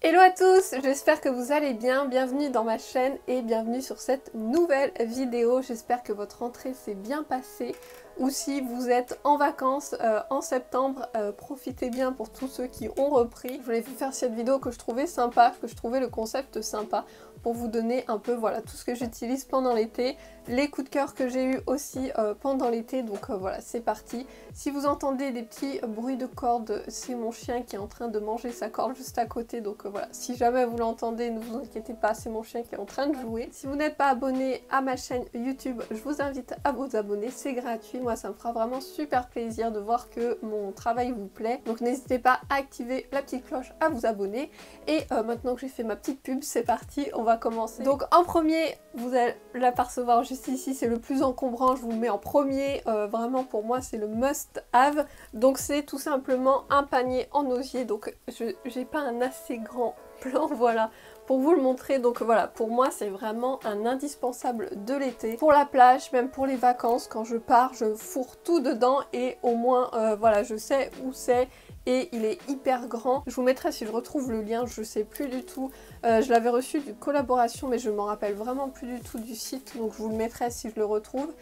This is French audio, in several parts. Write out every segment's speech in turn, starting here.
Hello à tous, j'espère que vous allez bien, bienvenue dans ma chaîne et bienvenue sur cette nouvelle vidéo. J'espère que votre rentrée s'est bien passée ou si vous êtes en vacances en septembre, profitez bien pour tous ceux qui ont repris. Je voulais vous faire cette vidéo que je trouvais sympa, que je trouvais le concept sympa pour vous donner un peu voilà tout ce que j'utilise pendant l'été, les coups de cœur que j'ai eu aussi pendant l'été, donc voilà c'est parti. Si vous entendez des petits bruits de corde, c'est mon chien qui est en train de manger sa corde juste à côté, donc voilà, si jamais vous l'entendez, ne vous inquiétez pas, c'est mon chien qui est en train de jouer. Si vous n'êtes pas abonné à ma chaîne YouTube, je vous invite à vous abonner, c'est gratuit, moi ça me fera vraiment super plaisir de voir que mon travail vous plaît, donc n'hésitez pas à activer la petite cloche, à vous abonner. Et maintenant que j'ai fait ma petite pub, c'est parti, on va commencer. Donc en premier, vous allez l'apercevoir juste ici, c'est le plus encombrant, je vous le mets en premier, vraiment pour moi c'est le must have. Donc c'est tout simplement un panier en osier, donc j'ai pas un assez grand plan, voilà, pour vous le montrer. Donc voilà, pour moi c'est vraiment un indispensable de l'été. Pour la plage, même pour les vacances, quand je pars, je fourre tout dedans et au moins voilà, je sais où c'est. Et il est hyper grand. Je vous mettrai si je retrouve le lien, je sais plus du tout. Je l'avais reçu d'une collaboration mais je m'en rappelle vraiment plus du tout du site, donc je vous le mettrai si je le retrouve.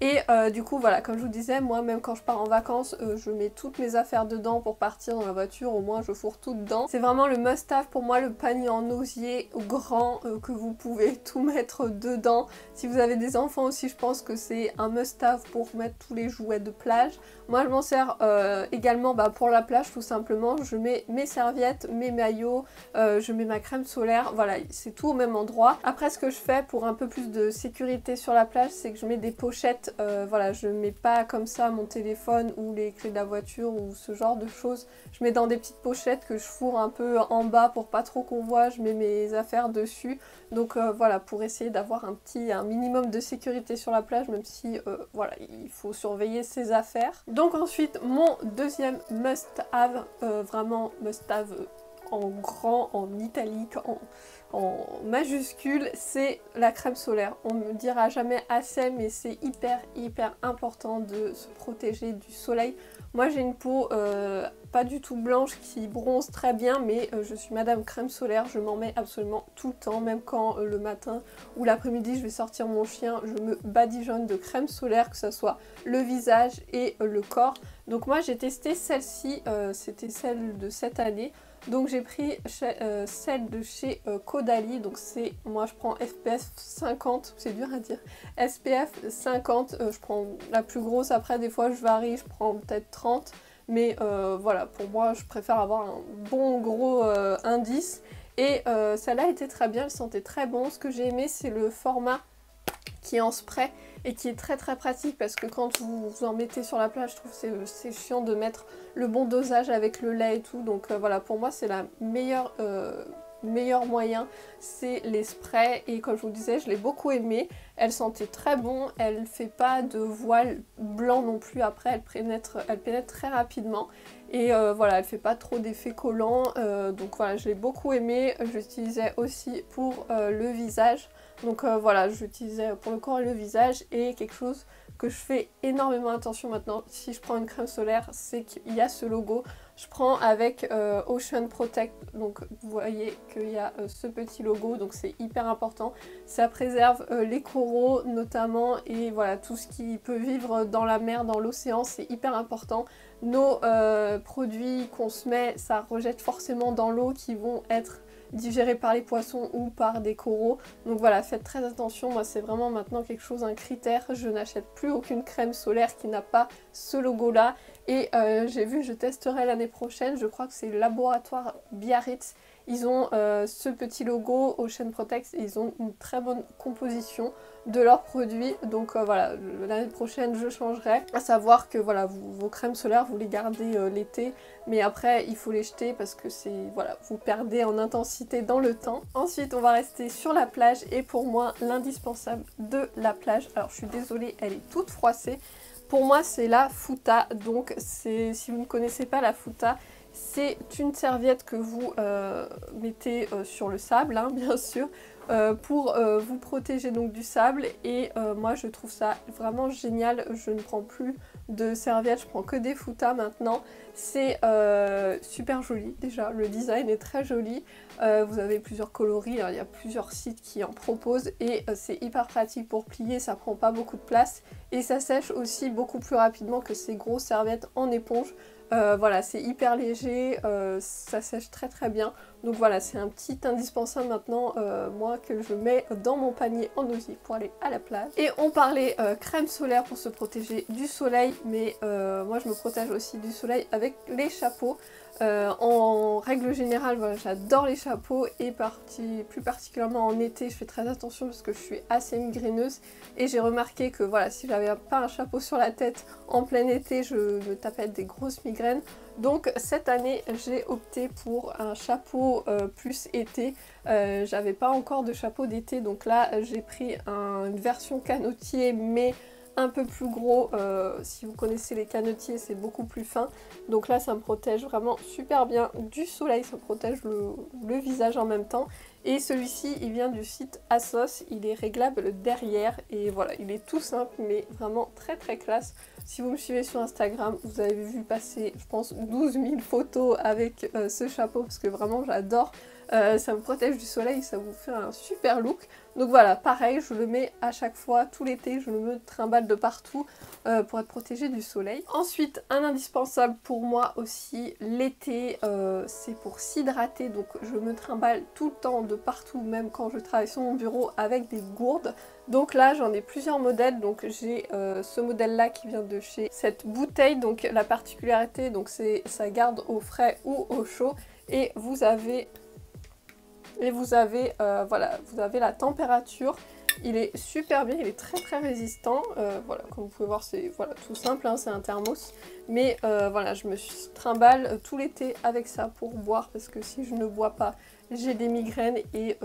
Et du coup voilà, comme je vous disais, moi même quand je pars en vacances, je mets toutes mes affaires dedans pour partir dans la voiture, au moins je fourre tout dedans. C'est vraiment le must-have pour moi, le panier en osier grand que vous pouvez tout mettre dedans. Si vous avez des enfants aussi, je pense que c'est un must-have pour mettre tous les jouets de plage. Moi je m'en sers également pour la plage tout simplement, je mets mes serviettes, mes maillots, je mets ma crème solaire, voilà, c'est tout au même endroit. Après ce que je fais pour un peu plus de sécurité sur la plage, c'est que je mets des pochettes. Voilà, je mets pas comme ça mon téléphone ou les clés de la voiture ou ce genre de choses. Je mets dans des petites pochettes que je fourre un peu en bas pour pas trop qu'on voit. Je mets mes affaires dessus. Donc voilà, pour essayer d'avoir un minimum de sécurité sur la plage, même si voilà, il faut surveiller ses affaires. Donc ensuite, mon deuxième must-have, vraiment must-have en grand, en italique, en majuscule, c'est la crème solaire. On me dira jamais assez, mais c'est hyper important de se protéger du soleil. Moi j'ai une peau pas du tout blanche qui bronze très bien, mais je suis madame crème solaire, je m'en mets absolument tout le temps, même quand le matin ou l'après-midi je vais sortir mon chien, je me badigeonne de crème solaire, que ce soit le visage et le corps. Donc moi j'ai testé celle-ci, c'était celle de cette année. Donc j'ai pris celle de chez Caudalie, donc c'est, moi je prends SPF 50, c'est dur à dire, SPF 50, je prends la plus grosse, après des fois je varie, je prends peut-être 30, mais voilà, pour moi je préfère avoir un bon gros indice, et celle-là était très bien, elle sentait très bon. Ce que j'ai aimé c'est le format qui est en spray et qui est très pratique, parce que quand vous en mettez sur la plage, je trouve que c'est chiant de mettre le bon dosage avec le lait et tout, donc voilà, pour moi c'est la meilleure moyen, c'est les sprays, et comme je vous le disais, je l'ai beaucoup aimé, elle sentait très bon, elle fait pas de voile blanc non plus, après elle pénètre très rapidement, et voilà, elle fait pas trop d'effet collant, donc voilà, je l'ai beaucoup aimé. Je l'utilisais aussi pour le visage, donc voilà, j'utilisais pour le corps et le visage, et quelque chose que je fais énormément attention maintenant, si je prends une crème solaire, c'est qu'il y a ce logo. Je prends avec Ocean Protect, donc vous voyez qu'il y a ce petit logo, donc c'est hyper important. Ça préserve les coraux notamment, et voilà, tout ce qui peut vivre dans la mer, dans l'océan, c'est hyper important. Nos produits qu'on se met, ça rejette forcément dans l'eau, qui vont être digérés par les poissons ou par des coraux. Donc voilà, faites très attention, moi c'est vraiment maintenant quelque chose, un critère. Je n'achète plus aucune crème solaire qui n'a pas ce logo là. Et j'ai vu, je testerai l'année prochaine, je crois que c'est le laboratoire Biarritz. Ils ont ce petit logo Ocean Protect, et ils ont une très bonne composition de leurs produits, donc voilà, l'année prochaine je changerai. À savoir que voilà, vos crèmes solaires vous les gardez l'été, mais après il faut les jeter parce que c'est, voilà, vous perdez en intensité dans le temps. Ensuite on va rester sur la plage, et pour moi l'indispensable de la plage, alors je suis désolée, elle est toute froissée, pour moi c'est la futa. Donc si vous ne connaissez pas la futa, c'est une serviette que vous mettez sur le sable, hein, bien sûr, pour vous protéger donc du sable, et moi je trouve ça vraiment génial. Je ne prends plus de serviettes, je prends que des Futa maintenant. C'est super joli déjà, le design est très joli. Vous avez plusieurs coloris, hein, il y a plusieurs sites qui en proposent et c'est hyper pratique pour plier, ça prend pas beaucoup de place et ça sèche aussi beaucoup plus rapidement que ces grosses serviettes en éponge. Voilà, c'est hyper léger, ça sèche très très bien. Donc voilà, c'est un petit indispensable maintenant, moi, que je mets dans mon panier en osier pour aller à la plage. Et on parlait crème solaire pour se protéger du soleil, mais moi je me protège aussi du soleil avec les chapeaux. En règle générale, voilà, j'adore les chapeaux et plus particulièrement en été, je fais très attention parce que je suis assez migraineuse et j'ai remarqué que voilà, si j'avais pas un chapeau sur la tête en plein été, je me tapais des grosses migraines. Donc cette année, j'ai opté pour un chapeau plus été. J'avais pas encore de chapeau d'été, donc là j'ai pris une version canotier mais un peu plus gros. Si vous connaissez les canotiers, c'est beaucoup plus fin. Donc là ça me protège vraiment super bien du soleil, ça me protège le visage en même temps. Et celui-ci il vient du site ASOS, il est réglable derrière et voilà, il est tout simple mais vraiment très très classe. Si vous me suivez sur Instagram, vous avez vu passer je pense 12 000 photos avec ce chapeau parce que vraiment j'adore. Ça me protège du soleil, ça vous fait un super look. Donc voilà, pareil, je le mets à chaque fois, tout l'été, je me trimballe de partout pour être protégée du soleil. Ensuite, un indispensable pour moi aussi, l'été, c'est pour s'hydrater. Donc je me trimballe tout le temps de partout, même quand je travaille sur mon bureau avec des gourdes. Donc là, j'en ai plusieurs modèles. Donc j'ai ce modèle-là qui vient de chez cette bouteille. Donc la particularité, donc c'est ça garde au frais ou au chaud. Et vous avez voilà, vous avez la température, il est super bien, il est très très résistant, voilà, comme vous pouvez voir c'est voilà, tout simple, hein, c'est un thermos, mais voilà, je me trimballe tout l'été avec ça pour boire, parce que si je ne bois pas, j'ai des migraines et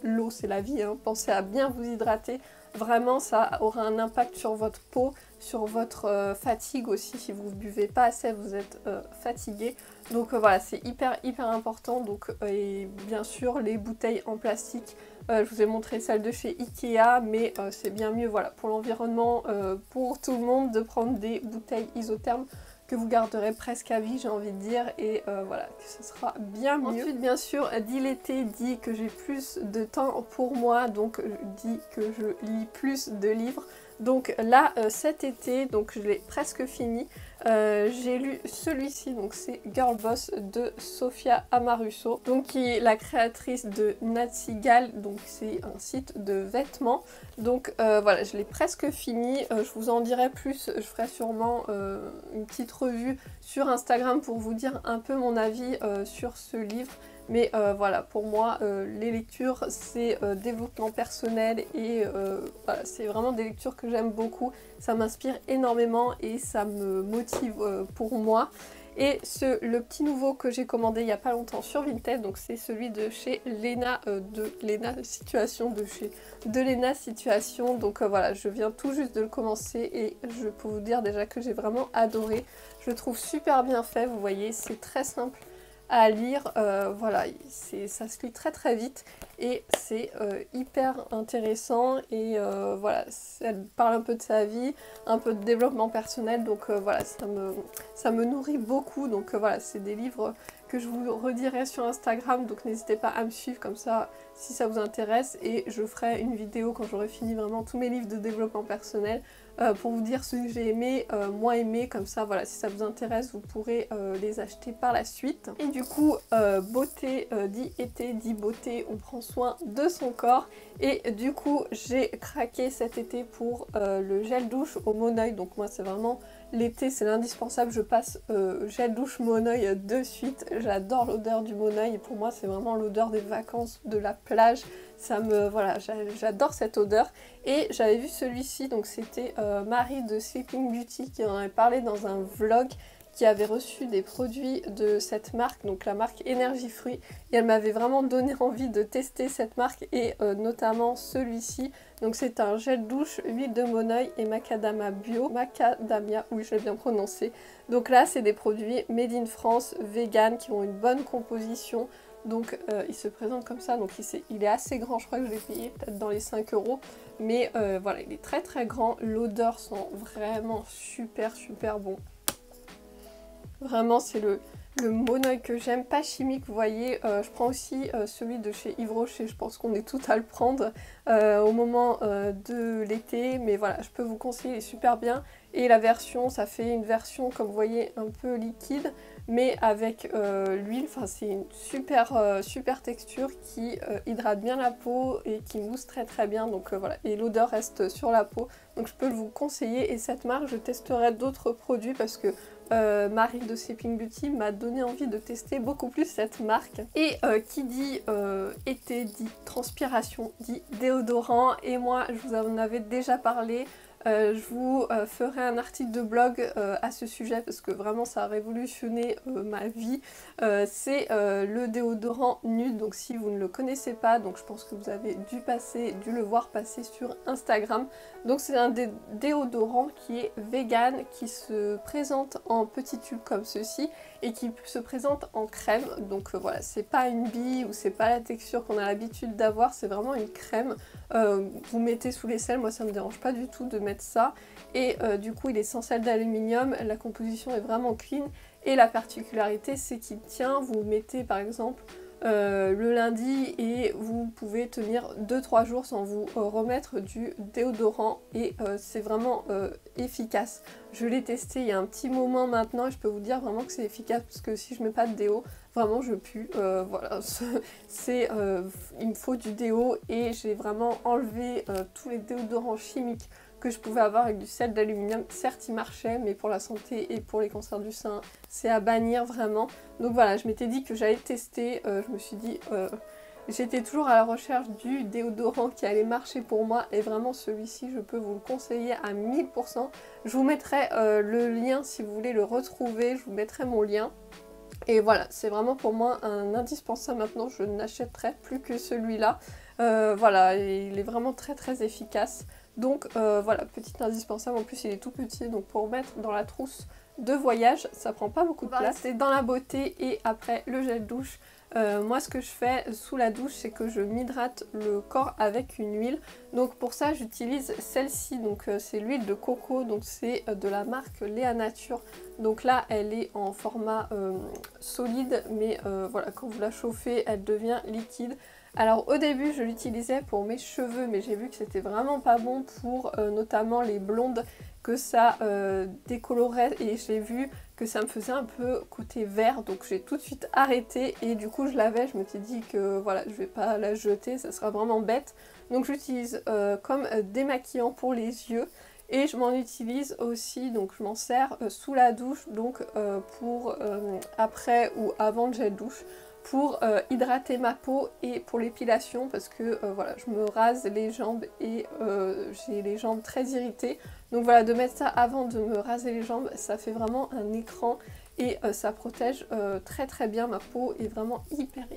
l'eau c'est la vie, hein. Pensez à bien vous hydrater, vraiment ça aura un impact sur votre peau, sur votre fatigue aussi, si vous ne buvez pas assez, vous êtes fatigué. Donc voilà, c'est hyper important. Donc, et bien sûr, les bouteilles en plastique, je vous ai montré celle de chez Ikea, mais c'est bien mieux voilà, pour l'environnement, pour tout le monde, de prendre des bouteilles isothermes que vous garderez presque à vie, j'ai envie de dire, et voilà, que ce sera bien mieux. Ensuite, bien sûr, dit l'été, dit que j'ai plus de temps pour moi, donc dit que je lis plus de livres. Donc là, cet été, donc je l'ai presque fini, j'ai lu celui-ci, donc c'est Girl Boss de Sofia Amoruso, donc qui est la créatrice de Natsigal, donc c'est un site de vêtements. Donc voilà, je l'ai presque fini, je vous en dirai plus, je ferai sûrement une petite revue sur Instagram pour vous dire un peu mon avis sur ce livre. Mais voilà, pour moi, les lectures, c'est développement personnel et voilà, c'est vraiment des lectures que j'aime beaucoup. Ça m'inspire énormément et ça me motive pour moi. Et le petit nouveau que j'ai commandé il n'y a pas longtemps sur Vinted, donc c'est celui de chez Léna, de Léna Situation. Donc voilà, je viens tout juste de le commencer et je peux vous dire déjà que j'ai vraiment adoré. Je le trouve super bien fait, vous voyez, c'est très simple à lire, voilà, ça se lit très très vite et c'est hyper intéressant et voilà, elle parle un peu de sa vie, un peu de développement personnel, donc voilà, ça me nourrit beaucoup, donc voilà, c'est des livres que je vous redirai sur Instagram, donc n'hésitez pas à me suivre comme ça si ça vous intéresse et je ferai une vidéo quand j'aurai fini vraiment tous mes livres de développement personnel pour vous dire ceux que j'ai aimés, moins aimés, comme ça voilà, si ça vous intéresse vous pourrez les acheter par la suite. Et du coup beauté dit été dit beauté, on prend soin de son corps et du coup j'ai craqué cet été pour le gel douche au Moneuil, donc moi c'est vraiment l'été, c'est l'indispensable, je passe gel douche Moneuil de suite, j'adore l'odeur du Moneuil et pour moi c'est vraiment l'odeur des vacances, de la plage, voilà, j'adore cette odeur. Et j'avais vu celui-ci, donc c'était Marie de Sleeping Beauty qui en avait parlé dans un vlog, qui avait reçu des produits de cette marque, donc la marque Énergie Fruits, et elle m'avait vraiment donné envie de tester cette marque et notamment celui-ci. Donc c'est un gel douche, huile de Moneuil et macadamia bio, macadamia, oui je l'ai bien prononcé. Donc là c'est des produits made in France, vegan, qui ont une bonne composition. Donc il se présente comme ça, donc il est assez grand, je crois que je l'ai payé peut-être dans les 5 euros. Mais voilà, il est très très grand, l'odeur sent vraiment super super bon. Vraiment c'est le Monoeil que j'aime, pas chimique, vous voyez. Je prends aussi celui de chez Yves Rocher, je pense qu'on est tout à le prendre au moment de l'été. Mais voilà, je peux vous conseiller, il est super bien. Et la version, ça fait une version comme vous voyez un peu liquide, mais avec l'huile, enfin c'est une super texture qui hydrate bien la peau et qui mousse très très bien. Donc voilà, et l'odeur reste sur la peau, donc je peux vous conseiller. Et cette marque, je testerai d'autres produits parce que Marie de Sleeping Beauty m'a donné envie de tester beaucoup plus cette marque. Et qui dit été dit transpiration, dit déodorant, et moi je vous en avais déjà parlé. Je vous ferai un article de blog à ce sujet parce que vraiment ça a révolutionné ma vie. C'est le déodorant Nude, donc si vous ne le connaissez pas, donc je pense que vous avez dû le voir passer sur Instagram. Donc c'est un déodorant qui est vegan, qui se présente en petits tubes comme ceci et qui se présente en crème. Donc voilà, c'est pas une bille ou c'est pas la texture qu'on a l'habitude d'avoir, c'est vraiment une crème. Vous mettez sous l'aisselle, moi ça me dérange pas du tout de mettre ça. Et du coup il est sans sel d'aluminium, la composition est vraiment clean. Et la particularité c'est qu'il tient, vous mettez par exemple le lundi et vous pouvez tenir 2-3 jours sans vous remettre du déodorant et c'est vraiment efficace. Je l'ai testé il y a un petit moment maintenant et je peux vous dire vraiment que c'est efficace parce que si je mets pas de déo, vraiment je pue. Voilà, il me faut du déo et j'ai vraiment enlevé tous les déodorants chimiques que je pouvais avoir avec du sel d'aluminium. Certes il marchait, mais pour la santé et pour les cancers du sein c'est à bannir vraiment. Donc voilà, je m'étais dit que j'allais tester, je me suis dit j'étais toujours à la recherche du déodorant qui allait marcher pour moi et vraiment celui-ci je peux vous le conseiller à 1000%. Je vous mettrai le lien si vous voulez le retrouver, je vous mettrai mon lien. Et voilà, c'est vraiment pour moi un indispensable maintenant, je n'achèterai plus que celui-là. Voilà, et il est vraiment très très efficace. Donc voilà, petit indispensable, en plus il est tout petit, donc pour mettre dans la trousse de voyage, ça prend pas beaucoup de place. C'est dans la beauté et après le gel douche. Moi ce que je fais sous la douche c'est que je m'hydrate le corps avec une huile. Donc pour ça j'utilise celle-ci, donc c'est l'huile de coco, donc c'est de la marque Léa Nature. Donc là elle est en format solide, mais voilà, quand vous la chauffez elle devient liquide. Alors au début je l'utilisais pour mes cheveux, mais j'ai vu que c'était vraiment pas bon pour notamment les blondes, que ça décolorait et j'ai vu que ça me faisait un peu côté vert, donc j'ai tout de suite arrêté et du coup je l'avais, je me suis dit que voilà, je vais pas la jeter, ça sera vraiment bête. Donc j'utilise comme démaquillant pour les yeux et je m'en utilise aussi, donc je m'en sers sous la douche, donc pour après ou avant le gel douche, pour hydrater ma peau et pour l'épilation parce que voilà, je me rase les jambes et j'ai les jambes très irritées. Donc voilà, de mettre ça avant de me raser les jambes, ça fait vraiment un écran et ça protège très très bien. Ma peau est vraiment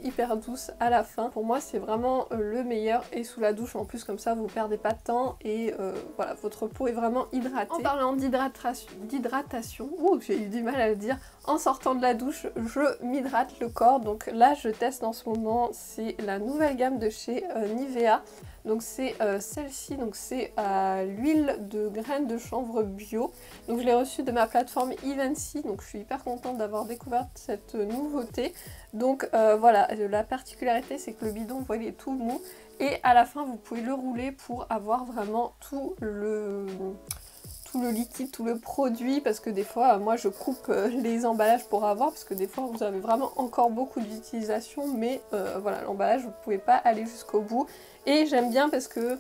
hyper douce à la fin. Pour moi c'est vraiment le meilleur et sous la douche en plus comme ça vous perdez pas de temps et voilà, votre peau est vraiment hydratée. En parlant d'hydratation, j'ai eu du mal à le dire, en sortant de la douche je m'hydrate le corps. Donc là je teste en ce moment, c'est la nouvelle gamme de chez Nivea. Donc c'est celle-ci, donc c'est à l'huile de graines de chanvre bio. Donc je l'ai reçue de ma plateforme Evency, donc je suis hyper contente d'avoir découvert cette nouveauté. Donc voilà, la particularité c'est que le bidon, vous voyez, il est tout mou et à la fin vous pouvez le rouler pour avoir vraiment tout le liquide, tout le produit, parce que des fois moi je coupe les emballages pour avoir, parce que des fois vous avez vraiment encore beaucoup d'utilisation, mais voilà, l'emballage vous pouvez pas aller jusqu'au bout. Et j'aime bien parce que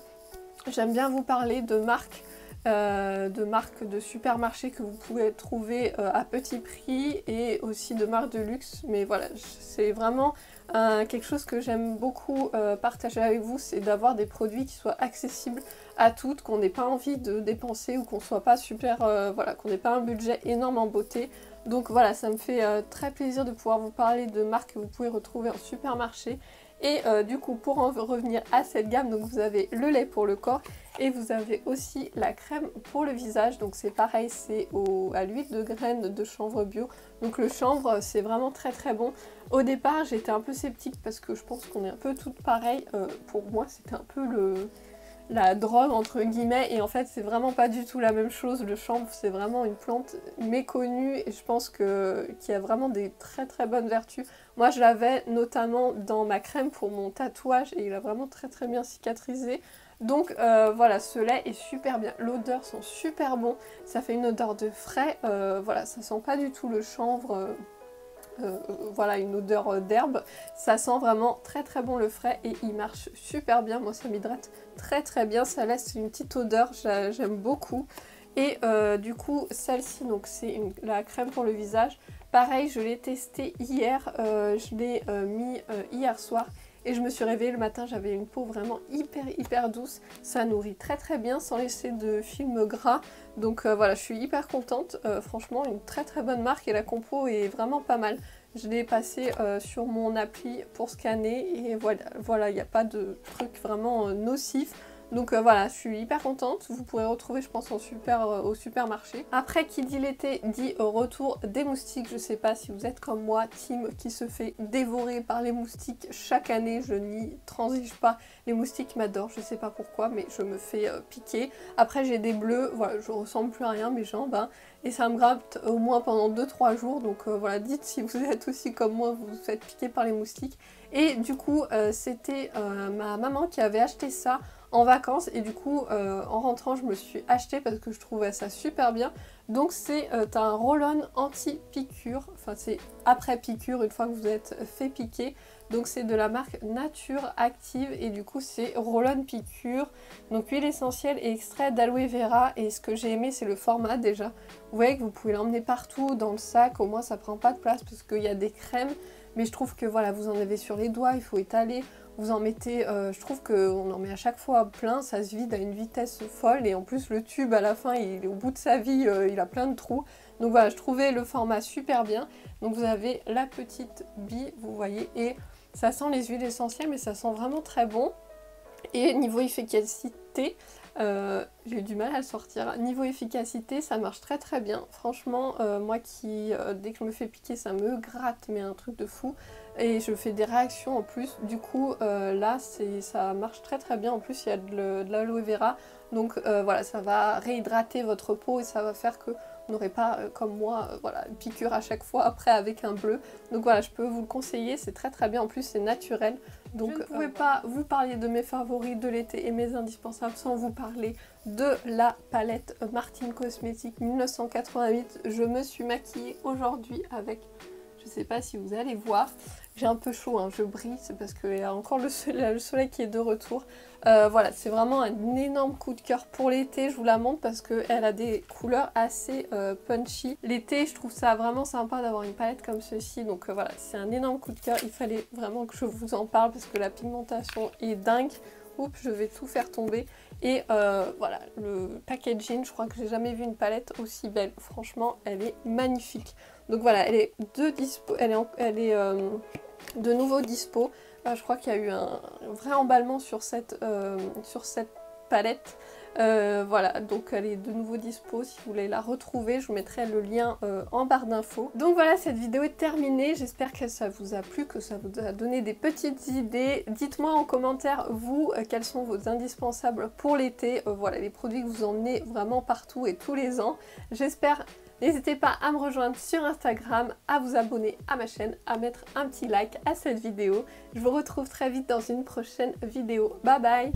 j'aime bien vous parler de marques de supermarchés que vous pouvez trouver à petit prix et aussi de marques de luxe. Mais voilà, c'est vraiment quelque chose que j'aime beaucoup partager avec vous, c'est d'avoir des produits qui soient accessibles à toutes, qu'on n'ait pas envie de dépenser ou qu'on soit pas super, voilà, qu'on n'ait pas un budget énorme en beauté. Donc voilà, ça me fait très plaisir de pouvoir vous parler de marques que vous pouvez retrouver en supermarché. Et du coup pour en revenir à cette gamme, donc vous avez le lait pour le corps et vous avez aussi la crème pour le visage. Donc c'est pareil, c'est à l'huile de graines de chanvre bio. Donc le chanvre c'est vraiment très très bon. Au départ j'étais un peu sceptique parce que je pense qu'on est un peu toutes pareilles. Pour moi c'était un peu la drogue entre guillemets, et en fait c'est vraiment pas du tout la même chose. Le chanvre c'est vraiment une plante méconnue et je pense qu'il y a vraiment des très très bonnes vertus. Moi je l'avais notamment dans ma crème pour mon tatouage et il a vraiment très très bien cicatrisé. Donc voilà, ce lait est super bien, l'odeur sent super bon, ça fait une odeur de frais, voilà, ça sent pas du tout le chanvre. Voilà, une odeur d'herbe, ça sent vraiment très très bon le frais et il marche super bien. Moi ça m'hydrate très très bien, ça laisse une petite odeur, j'aime beaucoup. Et du coup celle-ci, donc c'est la crème pour le visage, pareil je l'ai testée hier, je l'ai mis hier soir. Et je me suis réveillée le matin, j'avais une peau vraiment hyper douce. Ça nourrit très très bien sans laisser de film gras. Donc voilà, je suis hyper contente. Franchement, une très très bonne marque et la compo est vraiment pas mal. Je l'ai passé sur mon appli pour scanner et voilà, il n'y a pas de truc vraiment nocif. Donc voilà, je suis hyper contente. Vous pourrez retrouver je pense au supermarché. Après qui dit l'été dit retour des moustiques. Je sais pas si vous êtes comme moi, team qui se fait dévorer par les moustiques chaque année. Je n'y transige pas. Les moustiques m'adorent, je sais pas pourquoi, mais je me fais piquer. Après j'ai des bleus, voilà, je ressemble plus à rien, mes jambes. Hein, et ça me gratte au moins pendant 2-3 jours. Donc voilà, dites si vous êtes aussi comme moi, vous vous faites piquer par les moustiques. Et du coup c'était ma maman qui avait acheté ça en vacances et du coup en rentrant je me suis acheté parce que je trouvais ça super bien. Donc c'est un roll-on anti-piqûre, enfin c'est après piqûre une fois que vous êtes fait piquer. Donc c'est de la marque Nature Active et du coup c'est roll-on piqûre. Donc huile essentielle et extrait d'aloe vera, et ce que j'ai aimé c'est le format déjà. Vous voyez que vous pouvez l'emmener partout dans le sac, au moins ça prend pas de place parce qu'il y a des crèmes. Mais je trouve que voilà, vous en avez sur les doigts, il faut étaler. Vous en mettez, je trouve qu'on en met à chaque fois plein, ça se vide à une vitesse folle et en plus le tube à la fin il est au bout de sa vie, il a plein de trous. Donc voilà, je trouvais le format super bien. Donc vous avez la petite bille, vous voyez, et ça sent les huiles essentielles mais ça sent vraiment très bon. Et niveau efficacité, j'ai eu du mal à le sortir. Niveau efficacité, ça marche très très bien. Franchement, moi qui, dès que je me fais piquer, ça me gratte, mais un truc de fou. Et je fais des réactions en plus. Du coup, là, ça marche très très bien. En plus, il y a de l'aloe vera. Donc voilà, ça va réhydrater votre peau et ça va faire que vous n'aurez pas, comme moi, voilà, une piqûre à chaque fois après avec un bleu. Donc voilà, je peux vous le conseiller, c'est très très bien. En plus, c'est naturel. Donc je ne pouvais pas vous parler de mes favoris de l'été et mes indispensables sans vous parler de la palette Martine Cosmetics 1988. Je me suis maquillée aujourd'hui avec, je ne sais pas si vous allez voir, j'ai un peu chaud, hein, je brille, c'est parce qu'il y a encore le soleil qui est de retour. Voilà, c'est vraiment un énorme coup de cœur pour l'été, je vous la montre parce qu'elle a des couleurs assez punchy. L'été, je trouve ça vraiment sympa d'avoir une palette comme ceci, donc voilà, c'est un énorme coup de cœur. Il fallait vraiment que je vous en parle parce que la pigmentation est dingue. Oups, je vais tout faire tomber. Et voilà, le packaging, je crois que j'ai jamais vu une palette aussi belle. Franchement, elle est magnifique. Donc voilà, elle est de nouveau dispo. Je crois qu'il y a eu un vrai emballement sur cette palette. Voilà, donc elle est de nouveau dispo. Si vous voulez la retrouver, je vous mettrai le lien en barre d'infos. Donc voilà, cette vidéo est terminée. J'espère que ça vous a plu, que ça vous a donné des petites idées. Dites-moi en commentaire, vous, quels sont vos indispensables pour l'été. Voilà, les produits que vous emmenez vraiment partout et tous les ans. J'espère. N'hésitez pas à me rejoindre sur Instagram, à vous abonner à ma chaîne, à mettre un petit like à cette vidéo. Je vous retrouve très vite dans une prochaine vidéo. Bye bye!